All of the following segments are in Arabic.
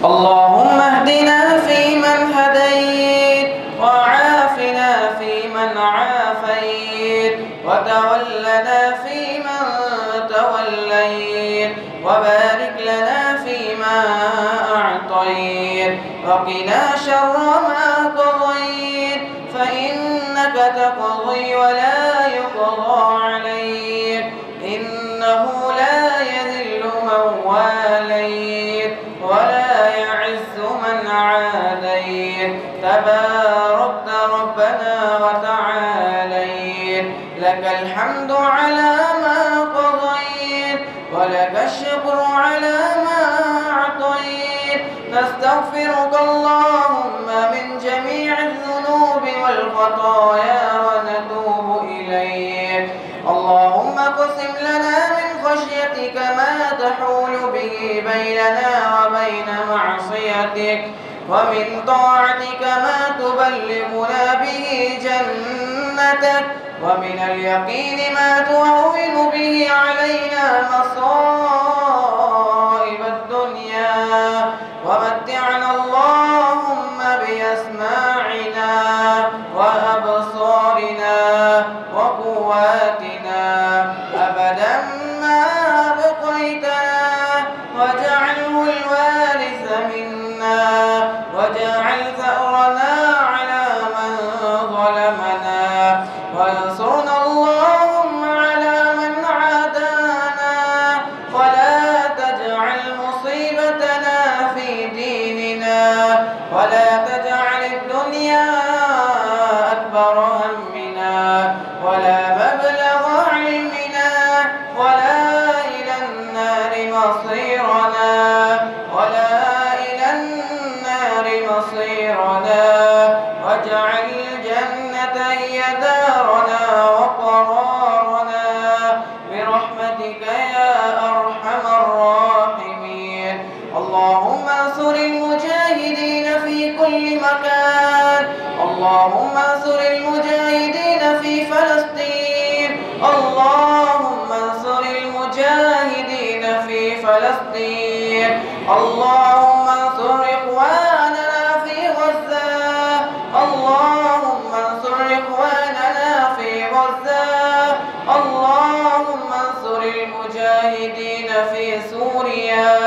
اللهم اهدنا فيمن هديت، وعافنا فيمن عافيت، وتولنا فيمن توليت، وبارك لنا فيما أعطيت، وقنا شر ما قضيت، فإنك تقضي ولا يقضى عليك، إنه لا يذل من واليت ولا يعز من عاديت، تباركت ربنا وتعاليت، لك الحمد على ما قضيت، ولك الشكر على ما أعطيت، نستغفرك اللهم من جميع الذنوب والخطايا ونتوب إليك. اللهم اقسم لنا من خشيتك ما تحول به بيننا وبين معصيتك، ومن طاعتك ما تبلغنا به جنتك، ومن اليقين ما تهون به علينا مصائب الدنيا، ومتعنا اللهم بأسماعنا وأبصارنا وقواتنا أبدا ما أبقيتنا، واجعله الوارث منا، واجعل ثأرنا على من ظلمنا، وانصرنا اللهم على من عادانا، ولا تجعل مصيبتنا في ديننا، ولا تجعل الدنيا أكبر همنا ولا مبلغ علمنا، ولا إلى النار مصيرنا، ولا إلى النار مصيرنا، واجعل الجنة هي دارنا وقرارنا برحمتك يا أرحم الراحمين. اللهم انصر المجاهدين في كل مكان، اللهم انصر المجاهدين في فلسطين، اللهم انصر المجاهدين في فلسطين، اللهم انصر إخواننا في غزة، اللهم انصر إخواننا في غزة، اللهم انصر المجاهدين في سوريا،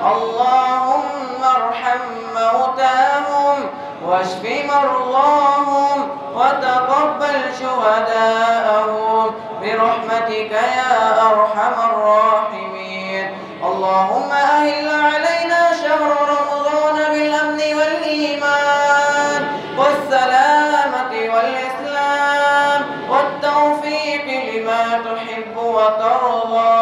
اللهم ارحم موتاهم واشف مرضاهم وتقبل شهداءهم برحمتك يا أرحم الراحمين. اللهم أهل علينا شهر رمضان بالأمن والإيمان والسلامة والإسلام والتوفيق لما تحب وترضى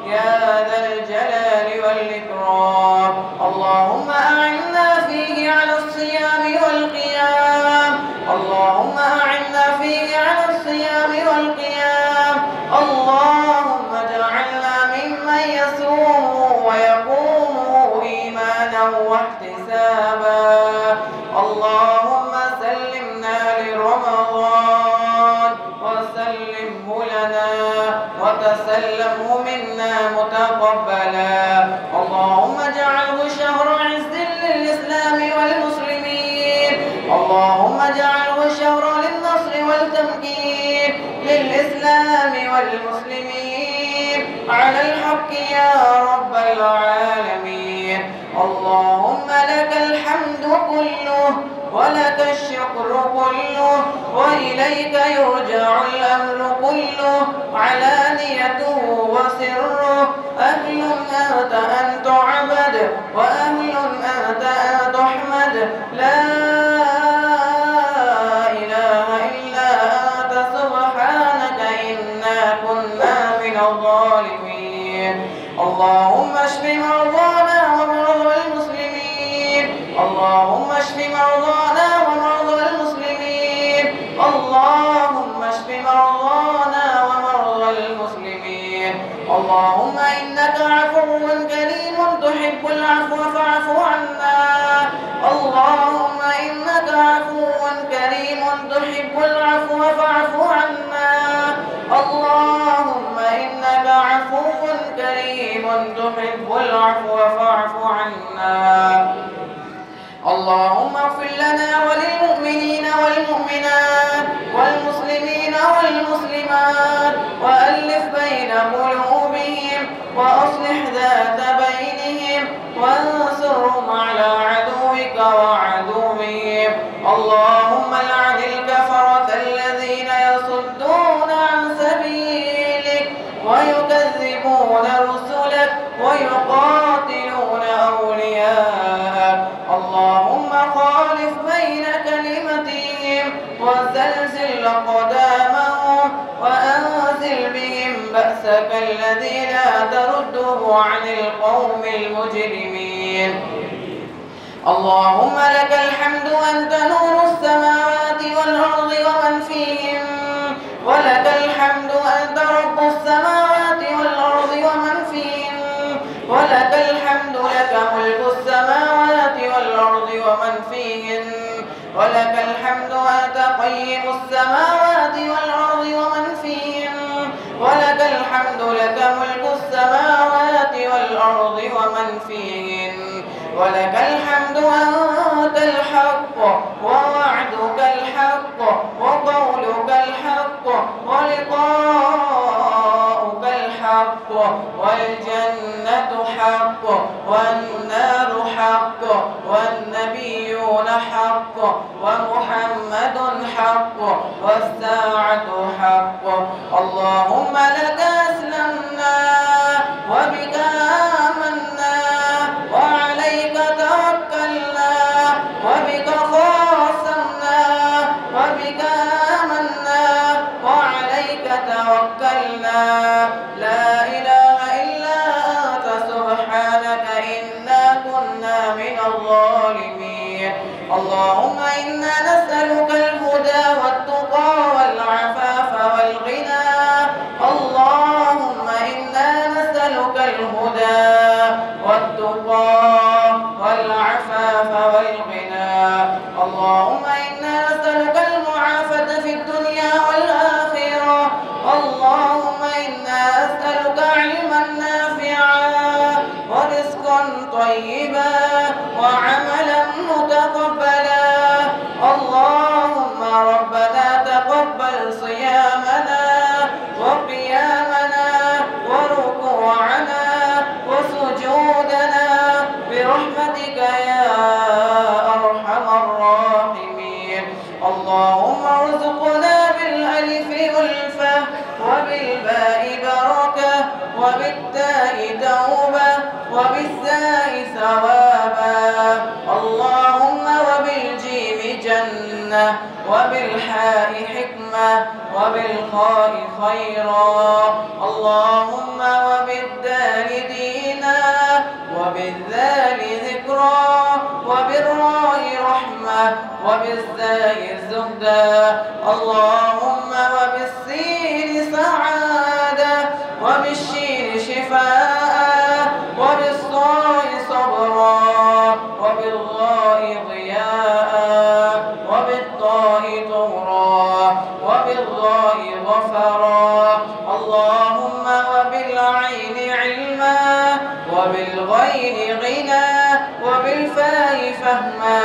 يا ذا الجلال والإكرام. اللهم أعنا فيه على الصيام والقيام، اللهم أعنا فيه على الصيام والقيام، اللهم اجعلنا ممن يصوم ويقوم إيمانا واحتسابا. اللهم سلمنا لرمضان وسلمه لنا وتسلمه منا متقبلا. اللهم اجعله شهر عز للإسلام والمسلمين، اللهم اجعله شهر للنصر والتمكين للإسلام والمسلمين على الحق يا رب العالمين. اللهم لك الحمد كله ولك الشكر كله، وإليك يرجع الأمر كله، علانيته وسره. أهل أنت أن تعبد، وأهل أنت أن تحمد، لا إله إلا أنت سبحانك إنا كنا من الظالمين. اللهم اشف مرضانا ومرضى المسلمين، اللهم اشف مرضانا ومرضى المسلمين، اللهم اشف مرضانا ومرضى المسلمين. اللهم إنك عفو كريم تحب العفو فاعف عنا، اللهم إنك عفو كريم تحب العفو فاعف عنا، اللهم إنك عفو كريم تحب العفو فاعف عنا. اللهم اغفر لنا وللمؤمنين والمؤمنات والمسلمين والمسلمات وألف بين قلوبهم وأصلح ذات بينهم وانصرهم على عدوك وعدوهم. اللهم لعن الكفرة الذين يصدون عن سبيلك ويكذبون رسلك ويقاتلون أولياءك. اللهم خالف بين كلمتهم وزلزل أقدامهم وأنزل بهم بأسك الذي لا ترده عن القوم المجرمين. اللهم لك الحمد أنت نور السماوات والأرض ومن فيهن، ولك الحمد أنت رب السماوات والأرض ومن فيهن، ولك الحمد لك ملك السماوات والأرض ومن فيهن، ولك الحمد أنت قيم السماوات والأرض ومن فيهن، ولك الحمد لك ملك السماوات والأرض ومن فيهن، ولك الحمد أنت الحق ووعدك الحق وقولك الحق ولقاؤك الحق والجنة حق والنار حق والنبيون حق ومحمد حق والساعة حق. اللهم لك أسلمنا وبك آمنا وعليك توكلنا وبك خاصمنا وبك آمنا وعليك توكلنا. لا إله إلا أنت سبحانك إنا كنا من الظالمين. اللهم إنا نسألك الهدى والتقى والعفاف والغنى. اللهم إنا نسألك الهدى والتقى والعفاف والغنى. اللهم إنا نسألك المعافاة في الدنيا والآخرة. اللهم إنا نسألك علما نافعا ورزقا طيبا وعملا متقبلا. اللهم ربنا تقبل صيامنا وقيامنا وركوعنا وسجودنا برحمتك يا أرحم الراحمين. اللهم ارزقنا بالألف ألفة وبالباء بركة وبالتاء توبة وبالثاء ثوابا. اللهم وبالجيم جنة وبالحاء حكمة وبالخاء خيرا. اللهم وبالدال دينا وبالذال ذكرا وبالراء رحمة وبالزاء زهدا. اللهم وبالسين سعادة وبالشين شفاء وبالصاء صبرا وبالغاء ضياء وبالطاء طهرا وبالغاء غفرا. اللهم وبالعين علما وبالغين غنى وبالفاء فهما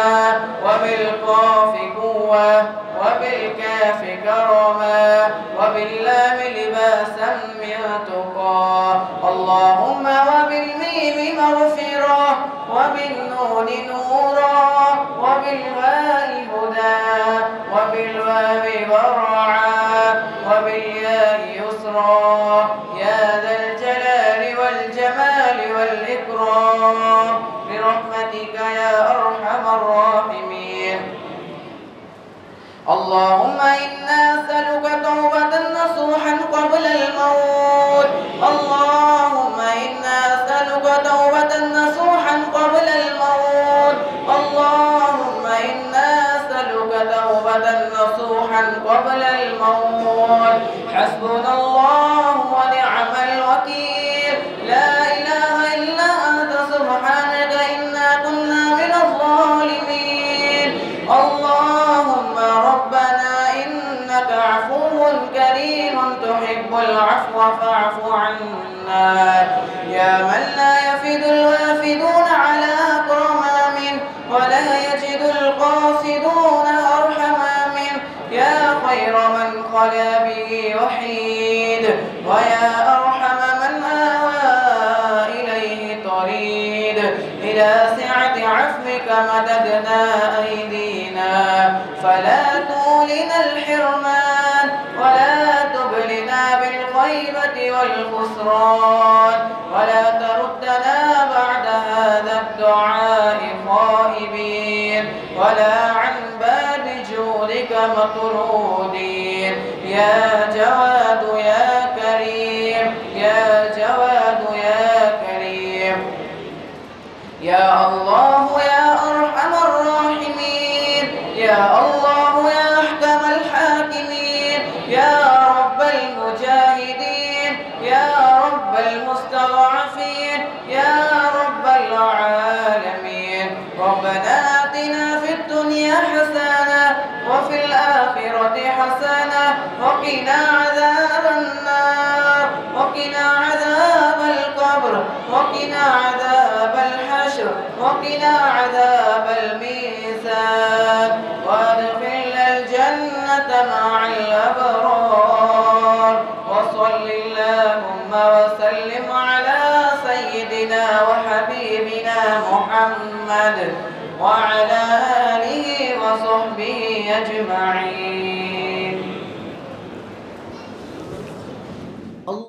وبالقاف قوة وبالكاف كرما وباللام لباسا من تقى. اللهم وبالميم مغفرة وبالنون نورا وبالهاء هدى وبالواو ورعا وبالياء يسرا. يا ذا الجلال والجمال والإكرام برحمتك يا أرحم الراحمين. اللهم إنا نسألك توبة نصوحا قبل الموت. اللهم إنا نسألك توبة نصوحا قبل الموت. اللهم إنا نسألك توبة نصوحا قبل الموت. حسبنا الله ونعم الوكيل. لا إله إلا أنت سبحانك إنا كنا من الظالمين. اللهم ربنا إنا والعفو فاعف عنا. يا من لا يفد الوافدون على أكرمام ولا يجد القاصدون أرحما منه. يا خير من خلا به وحيد ويا أرحم من آوى إليه طريد. إلى سعة عفوك مددنا أيدينا فلا تولنا الحرمان ولا تبلنا بالخيبة والخسران ولا تردنا بعد هذا الدعاء خائبين ولا عن باب جودك مطرودين. يا جواد يا كريم يا جواد يا كريم. يا الله يا أرحم الراحمين. يا الله يا أحكم الحاكمين. يا رب المجاهدين. يا رب المستضعفين. يا رب العالمين. ربنا آتنا في الدنيا حسنة وفي الآخرة حسنة وقنا عذاب النار وقنا عذاب القبر وقنا عذاب الحشر وقنا عذاب الميزان وادخلنا الجنة مع الأبرار. وصل اللهم وسلم على سيدنا وحبيبنا محمد وعلى آله وصحبه أجمعين.